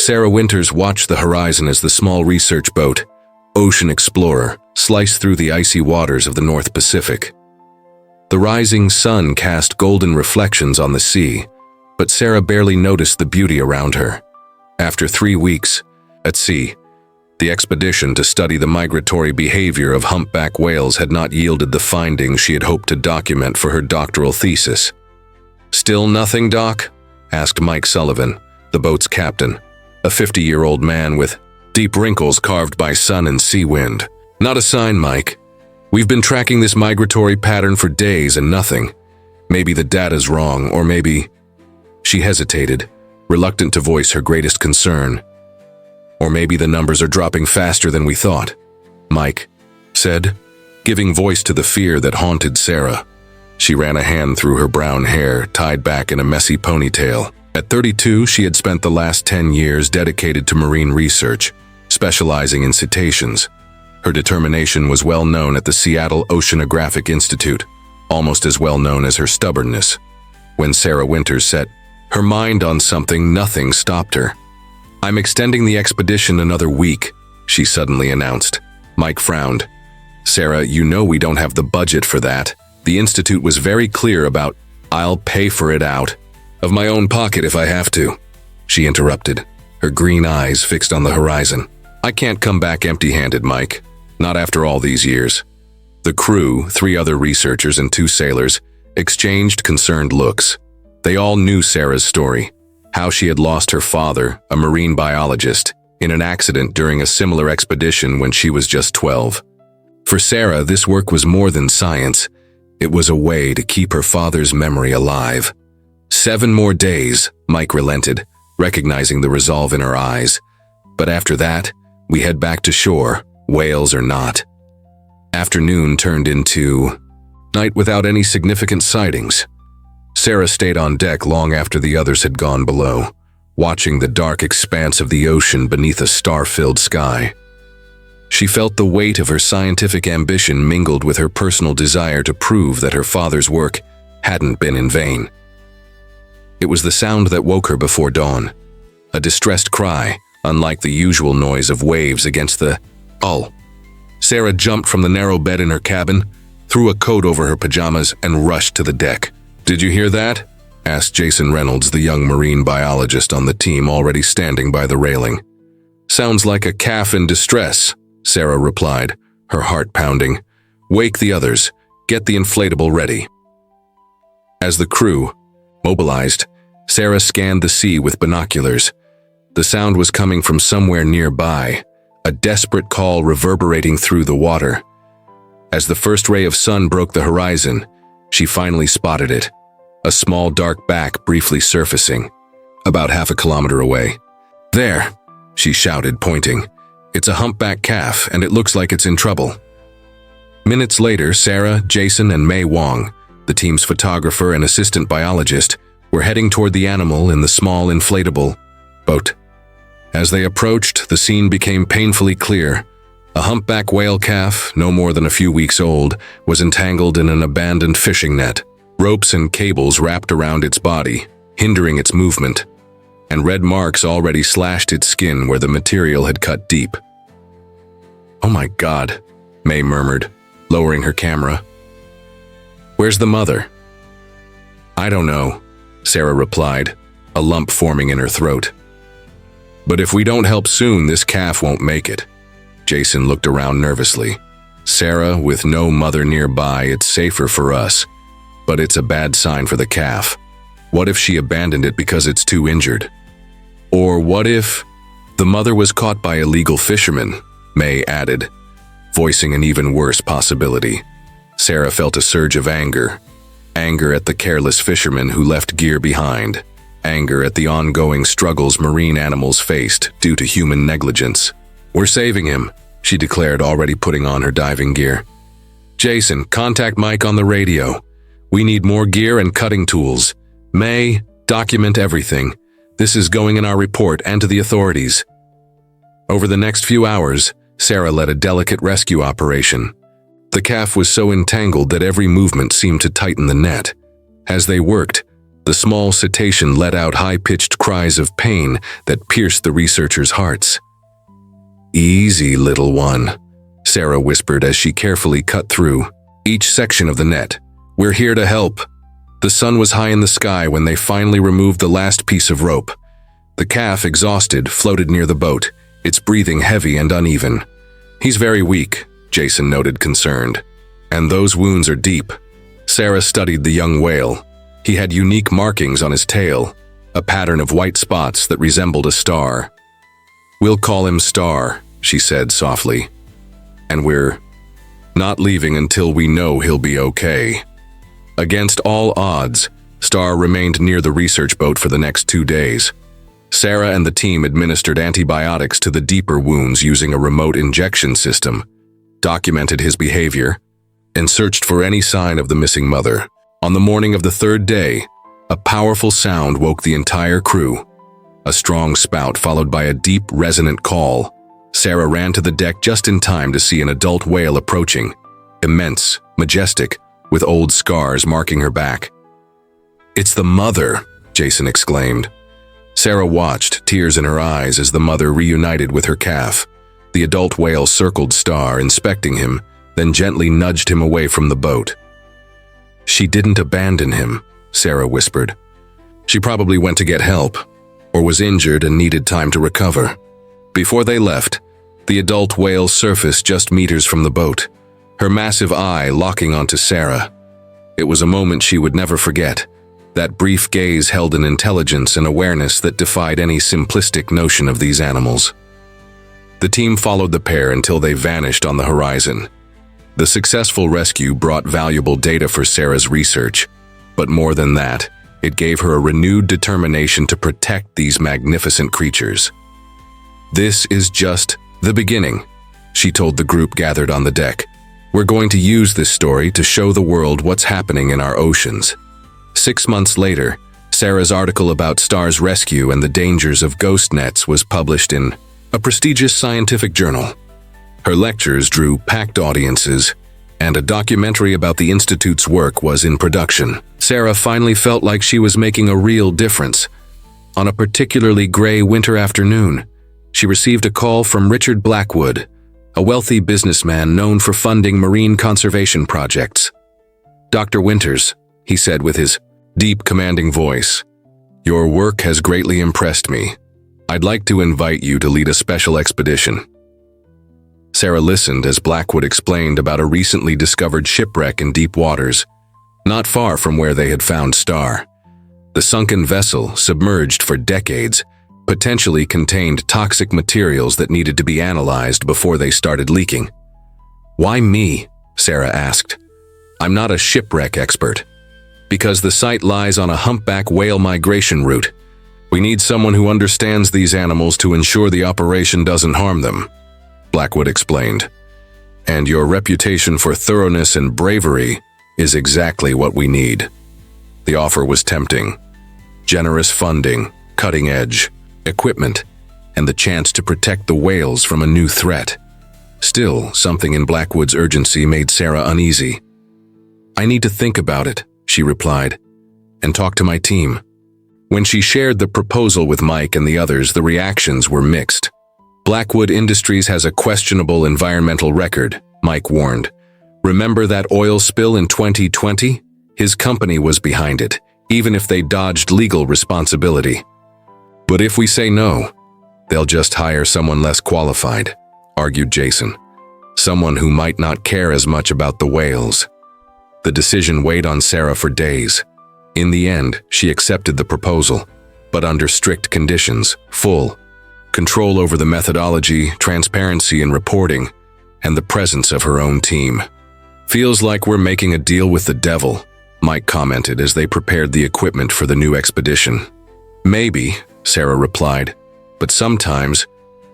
Sarah Winters watched the horizon as the small research boat, Ocean Explorer, sliced through the icy waters of the North Pacific. The rising sun cast golden reflections on the sea, but Sarah barely noticed the beauty around her. After 3 weeks at sea, the expedition to study the migratory behavior of humpback whales had not yielded the findings she had hoped to document for her doctoral thesis. "Still nothing, Doc?" asked Mike Sullivan, the boat's captain, a 50-year-old man with deep wrinkles carved by sun and sea wind. "Not a sign, Mike. We've been tracking this migratory pattern for days and nothing. Maybe the data's wrong, or maybe—" She hesitated, reluctant to voice her greatest concern. "Or maybe the numbers are dropping faster than we thought," Mike said, giving voice to the fear that haunted Sarah. She ran a hand through her brown hair, tied back in a messy ponytail. At 32, she had spent the last 10 years dedicated to marine research, specializing in cetaceans. Her determination was well known at the Seattle Oceanographic Institute, almost as well known as her stubbornness. When Sarah Winters set her mind on something, nothing stopped her. "I'm extending the expedition another week," she suddenly announced. Mike frowned. "Sarah, you know we don't have the budget for that. The Institute was very clear about, I'll pay for it out of my own pocket if I have to," she interrupted, her green eyes fixed on the horizon. "I can't come back empty-handed, Mike. Not after all these years." The crew, 3 other researchers and 2 sailors, exchanged concerned looks. They all knew Sarah's story, how she had lost her father, a marine biologist, in an accident during a similar expedition when she was just 12. For Sarah, this work was more than science. It was a way to keep her father's memory alive. 7 more days, Mike relented, recognizing the resolve in her eyes. "But after that, we head back to shore, whales or not." Afternoon turned into night without any significant sightings. Sarah stayed on deck long after the others had gone below, watching the dark expanse of the ocean beneath a star-filled sky. She felt the weight of her scientific ambition mingled with her personal desire to prove that her father's work hadn't been in vain. It was the sound that woke her before dawn, a distressed cry, unlike the usual noise of waves against the hull. Sarah jumped from the narrow bed in her cabin, threw a coat over her pajamas, and rushed to the deck. "Did you hear that?" asked Jason Reynolds, the young marine biologist on the team already standing by the railing. "Sounds like a calf in distress," Sarah replied, her heart pounding. "Wake the others. Get the inflatable ready." As the crew mobilized, Sarah scanned the sea with binoculars. The sound was coming from somewhere nearby, a desperate call reverberating through the water. As the first ray of sun broke the horizon, she finally spotted it, a small dark back briefly surfacing, about half a kilometer away. "There," she shouted, pointing. "It's a humpback calf, and it looks like it's in trouble." Minutes later, Sarah, Jason, and May Wong, the team's photographer and assistant biologist, were heading toward the animal in the small inflatable boat. As they approached, the scene became painfully clear. A humpback whale calf, no more than a few weeks old, was entangled in an abandoned fishing net. Ropes and cables wrapped around its body, hindering its movement, and red marks already slashed its skin where the material had cut deep. "Oh my God," May murmured, lowering her camera. "Where's the mother?" "I don't know," Sarah replied, a lump forming in her throat. "But if we don't help soon, this calf won't make it." Jason looked around nervously. "Sarah, with no mother nearby, it's safer for us, but it's a bad sign for the calf. What if she abandoned it because it's too injured? Or what if the mother was caught by illegal fishermen?" May added, voicing an even worse possibility. Sarah felt a surge of anger. Anger at the careless fishermen who left gear behind. Anger at the ongoing struggles marine animals faced due to human negligence. "We're saving him," she declared, already putting on her diving gear. "Jason, contact Mike on the radio. We need more gear and cutting tools. May, document everything. This is going in our report and to the authorities." Over the next few hours, Sarah led a delicate rescue operation. The calf was so entangled that every movement seemed to tighten the net. As they worked, The small cetacean let out high-pitched cries of pain that pierced the researchers' hearts. "Easy, little one," Sarah whispered as she carefully cut through each section of the net. "We're here to help." The sun was high in the sky when they finally removed the last piece of rope. The calf, exhausted, floated near the boat, its breathing heavy and uneven. "He's very weak," Jason noted, concerned. "And those wounds are deep." Sarah studied the young whale. He had unique markings on his tail, a pattern of white spots that resembled a star. "We'll call him Star," she said softly. "And we're not leaving until we know he'll be okay." Against all odds, Star remained near the research boat for the next 2 days. Sarah and the team administered antibiotics to the deeper wounds using a remote injection system, documented his behavior, and searched for any sign of the missing mother. On the morning of the 3rd day, a powerful sound woke the entire crew. A strong spout followed by a deep, resonant call. Sarah ran to the deck just in time to see an adult whale approaching, immense, majestic, with old scars marking her back. "It's the mother," Jason exclaimed. Sarah watched, tears in her eyes, as the mother reunited with her calf. The adult whale circled Star, inspecting him, then gently nudged him away from the boat. "She didn't abandon him," Sarah whispered. "She probably went to get help, or was injured and needed time to recover." Before they left, the adult whale surfaced just meters from the boat, her massive eye locking onto Sarah. It was a moment she would never forget. That brief gaze held an intelligence and awareness that defied any simplistic notion of these animals. The team followed the pair until they vanished on the horizon. The successful rescue brought valuable data for Sarah's research, but more than that, it gave her a renewed determination to protect these magnificent creatures. "This is just the beginning," she told the group gathered on the deck. "We're going to use this story to show the world what's happening in our oceans." 6 months later, Sarah's article about Star's rescue and the dangers of ghost nets was published in a prestigious scientific journal. Her lectures drew packed audiences, and a documentary about the Institute's work was in production. Sarah finally felt like she was making a real difference. On a particularly gray winter afternoon, she received a call from Richard Blackwood, a wealthy businessman known for funding marine conservation projects. "Dr. Winters," he said with his deep, commanding voice, "your work has greatly impressed me. I'd like to invite you to lead a special expedition." Sarah listened as Blackwood explained about a recently discovered shipwreck in deep waters, not far from where they had found Star. The sunken vessel, submerged for decades, potentially contained toxic materials that needed to be analyzed before they started leaking. "Why me?" Sarah asked. "I'm not a shipwreck expert." "Because the site lies on a humpback whale migration route. We need someone who understands these animals to ensure the operation doesn't harm them," Blackwood explained. "And your reputation for thoroughness and bravery is exactly what we need." The offer was tempting. Generous funding, cutting-edge equipment, and the chance to protect the whales from a new threat. Still, something in Blackwood's urgency made Sarah uneasy. "I need to think about it," she replied, "and talk to my team." When she shared the proposal with Mike and the others, the reactions were mixed. "Blackwood Industries has a questionable environmental record," Mike warned. "Remember that oil spill in 2020? His company was behind it, even if they dodged legal responsibility." "But if we say no, they'll just hire someone less qualified," argued Jason. "Someone who might not care as much about the whales." The decision weighed on Sarah for days. In the end, she accepted the proposal, but under strict conditions: full control over the methodology, transparency in reporting, and the presence of her own team. "Feels like we're making a deal with the devil," Mike commented as they prepared the equipment for the new expedition. "Maybe," Sarah replied, "but sometimes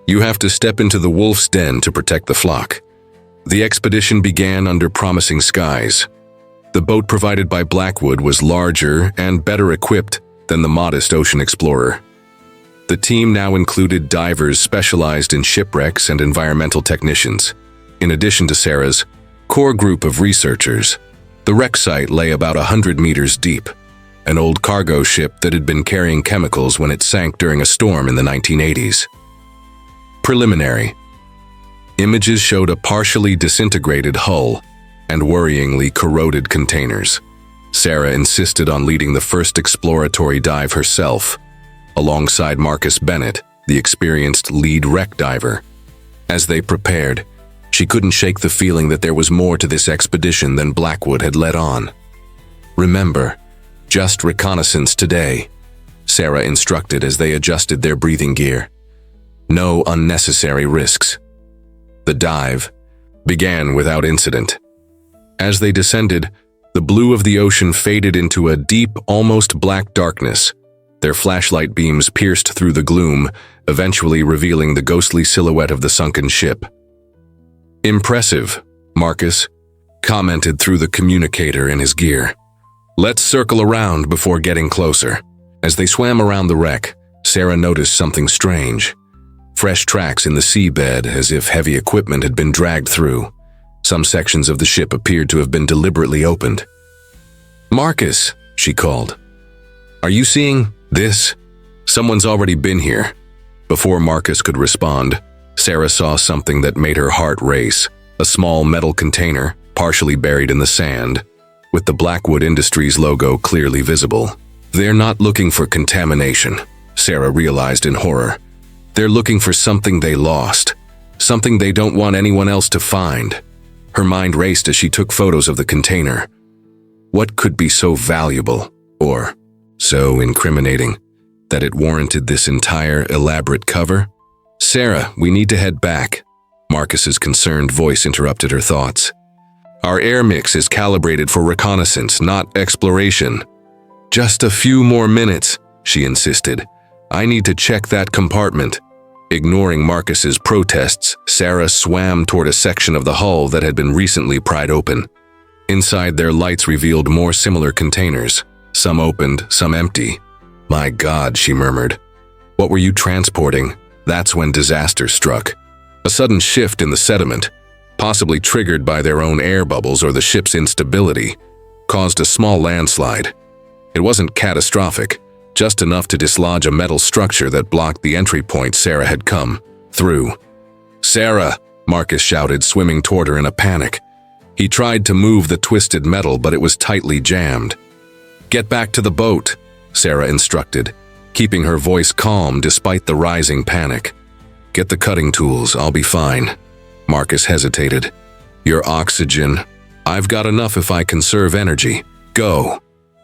you have to step into the wolf's den to protect the flock." The expedition began under promising skies. The boat provided by Blackwood was larger and better equipped than the modest Ocean Explorer. The team now included divers specialized in shipwrecks and environmental technicians, in addition to Sarah's core group of researchers. The wreck site lay about 100 meters deep, an old cargo ship that had been carrying chemicals when it sank during a storm in the 1980s. Preliminary. Images showed a partially disintegrated hull and worryingly corroded containers. Sarah insisted on leading the first exploratory dive herself, alongside Marcus Bennett, the experienced lead wreck diver. As they prepared, she couldn't shake the feeling that there was more to this expedition than Blackwood had let on. "Remember, just reconnaissance today," Sarah instructed as they adjusted their breathing gear. "No unnecessary risks." The dive began without incident. As they descended, the blue of the ocean faded into a deep, almost black darkness. Their flashlight beams pierced through the gloom, eventually revealing the ghostly silhouette of the sunken ship. "Impressive," Marcus commented through the communicator in his gear. "Let's circle around before getting closer." As they swam around the wreck, Sarah noticed something strange. Fresh tracks in the seabed, as if heavy equipment had been dragged through. Some sections of the ship appeared to have been deliberately opened. "Marcus," she called. "Are you seeing this? Someone's already been here." Before Marcus could respond, Sarah saw something that made her heart race. A small metal container, partially buried in the sand, with the Blackwood Industries logo clearly visible. "They're not looking for contamination," Sarah realized in horror. "They're looking for something they lost, something they don't want anyone else to find." Her mind raced as she took photos of the container. What could be so valuable, or so incriminating, that it warranted this entire elaborate cover? "Sarah, we need to head back," Marcus's concerned voice interrupted her thoughts. "Our air mix is calibrated for reconnaissance, not exploration." "Just a few more minutes," she insisted. "I need to check that compartment." Ignoring Marcus's protests, Sarah swam toward a section of the hull that had been recently pried open. Inside, their lights revealed more similar containers, some opened, some empty. "My God," she murmured. "What were you transporting?" That's when disaster struck. A sudden shift in the sediment, possibly triggered by their own air bubbles or the ship's instability, caused a small landslide. It wasn't catastrophic, just enough to dislodge a metal structure that blocked the entry point Sarah had come through. "Sarah!" Marcus shouted, swimming toward her in a panic. He tried to move the twisted metal, but it was tightly jammed. "Get back to the boat," Sarah instructed, keeping her voice calm despite the rising panic. "Get the cutting tools, I'll be fine." Marcus hesitated. "Your oxygen. I've got enough if I conserve energy. Go."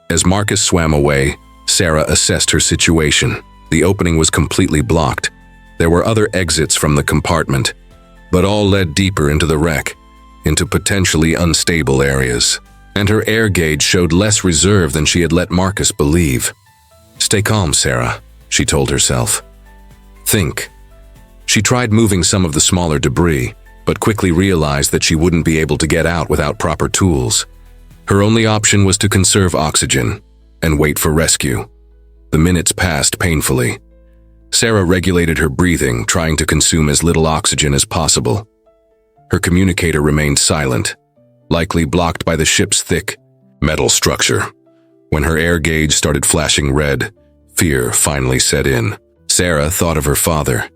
As Marcus swam away, Sarah assessed her situation. The opening was completely blocked. There were other exits from the compartment, but all led deeper into the wreck, into potentially unstable areas. And her air gauge showed less reserve than she had let Marcus believe. "Stay calm, Sarah," she told herself. "Think." She tried moving some of the smaller debris, but quickly realized that she wouldn't be able to get out without proper tools. Her only option was to conserve oxygen and wait for rescue. The minutes passed painfully. Sarah regulated her breathing, trying to consume as little oxygen as possible. Her communicator remained silent, likely blocked by the ship's thick metal structure. When her air gauge started flashing red, fear finally set in. Sarah thought of her father,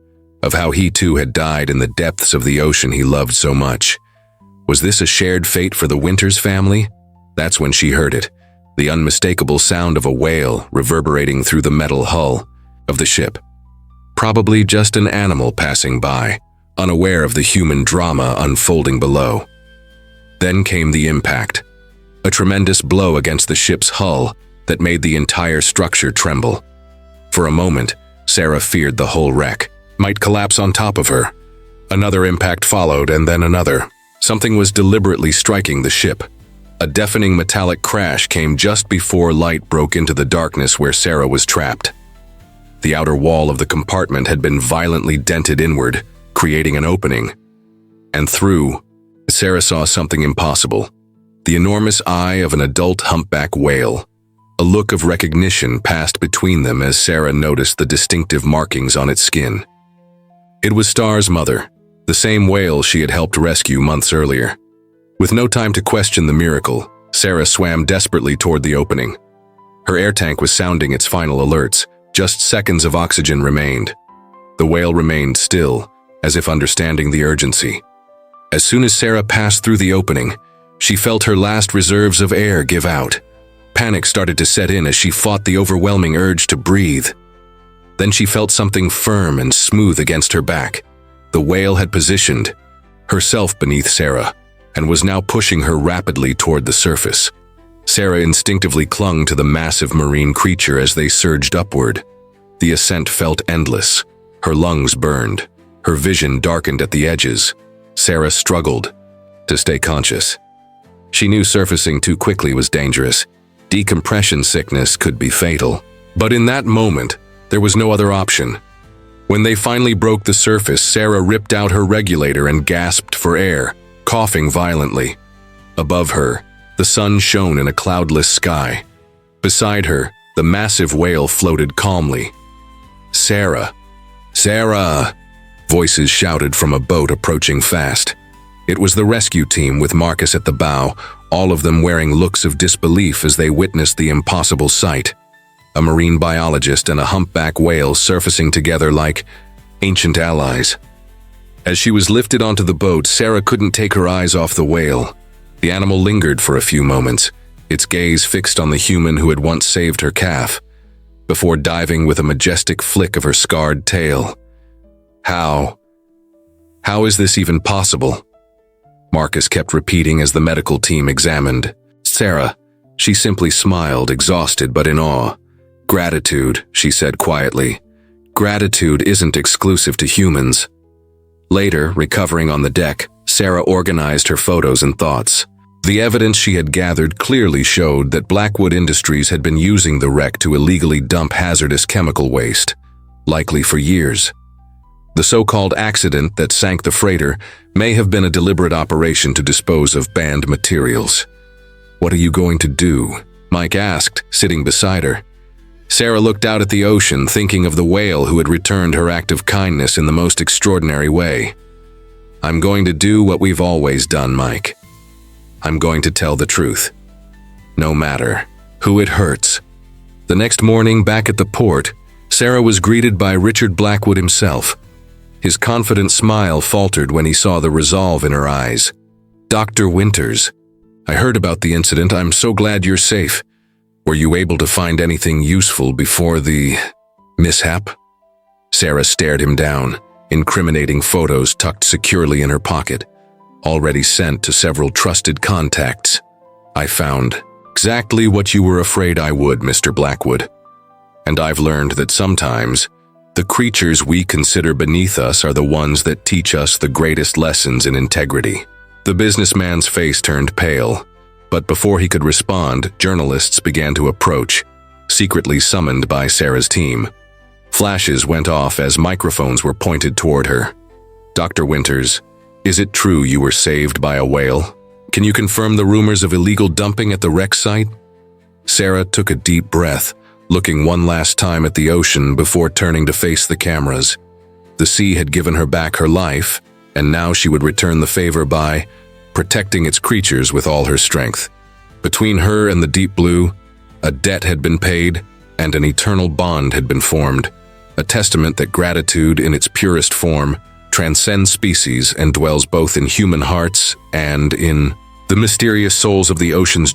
of how he too had died in the depths of the ocean he loved so much. Was this a shared fate for the Winters family? That's when she heard it, the unmistakable sound of a wail reverberating through the metal hull of the ship. Probably just an animal passing by, unaware of the human drama unfolding below. Then came the impact, a tremendous blow against the ship's hull that made the entire structure tremble. For a moment, Sarah feared the whole wreck might collapse on top of her. Another impact followed, and then another. Something was deliberately striking the ship. A deafening metallic crash came just before light broke into the darkness where Sarah was trapped. The outer wall of the compartment had been violently dented inward, creating an opening. And through, Sarah saw something impossible. The enormous eye of an adult humpback whale. A look of recognition passed between them as Sarah noticed the distinctive markings on its skin. It was Star's mother, the same whale she had helped rescue months earlier. With no time to question the miracle, Sarah swam desperately toward the opening. Her air tank was sounding its final alerts. Just seconds of oxygen remained. The whale remained still, as if understanding the urgency. As soon as Sarah passed through the opening, she felt her last reserves of air give out. Panic started to set in as she fought the overwhelming urge to breathe. Then she felt something firm and smooth against her back. The whale had positioned herself beneath Sarah and was now pushing her rapidly toward the surface. Sarah instinctively clung to the massive marine creature as they surged upward. The ascent felt endless. Her lungs burned. Her vision darkened at the edges. Sarah struggled to stay conscious. She knew surfacing too quickly was dangerous. Decompression sickness could be fatal. But in that moment, there was no other option. When they finally broke the surface, Sarah ripped out her regulator and gasped for air, coughing violently. Above her, the sun shone in a cloudless sky. Beside her, the massive whale floated calmly. "Sarah! Sarah!" Voices shouted from a boat approaching fast. It was the rescue team with Marcus at the bow, all of them wearing looks of disbelief as they witnessed the impossible sight. A marine biologist and a humpback whale surfacing together like ancient allies. As she was lifted onto the boat, Sarah couldn't take her eyes off the whale. The animal lingered for a few moments, its gaze fixed on the human who had once saved her calf, before diving with a majestic flick of her scarred tail. How is this even possible? Marcus kept repeating as the medical team examined. Sarah, she simply smiled, exhausted but in awe. Gratitude, she said quietly. Gratitude isn't exclusive to humans. Later, recovering on the deck, Sarah organized her photos and thoughts. The evidence she had gathered clearly showed that Blackwood Industries had been using the wreck to illegally dump hazardous chemical waste, likely for years. The so-called accident that sank the freighter may have been a deliberate operation to dispose of banned materials. "What are you going to do?" Mike asked, sitting beside her. Sarah looked out at the ocean, thinking of the whale who had returned her act of kindness in the most extraordinary way. "I'm going to do what we've always done, Mike. I'm going to tell the truth. No matter who it hurts." The next morning, back at the port, Sarah was greeted by Richard Blackwood himself. His confident smile faltered when he saw the resolve in her eyes. "Dr. Winters, I heard about the incident. I'm so glad you're safe. Were you able to find anything useful before the mishap?" Sarah stared him down, incriminating photos tucked securely in her pocket, already sent to several trusted contacts. "I found exactly what you were afraid I would, Mr. Blackwood. And I've learned that sometimes the creatures we consider beneath us are the ones that teach us the greatest lessons in integrity." The businessman's face turned pale, but before he could respond, journalists began to approach, secretly summoned by Sarah's team. Flashes went off as microphones were pointed toward her. "Dr. Winters, is it true you were saved by a whale? Can you confirm the rumors of illegal dumping at the wreck site?" Sarah took a deep breath, looking one last time at the ocean before turning to face the cameras. The sea had given her back her life, and now she would return the favor by protecting its creatures with all her strength. Between her and the deep blue, a debt had been paid and an eternal bond had been formed, a testament that gratitude in its purest form transcends species and dwells both in human hearts and in the mysterious souls of the ocean's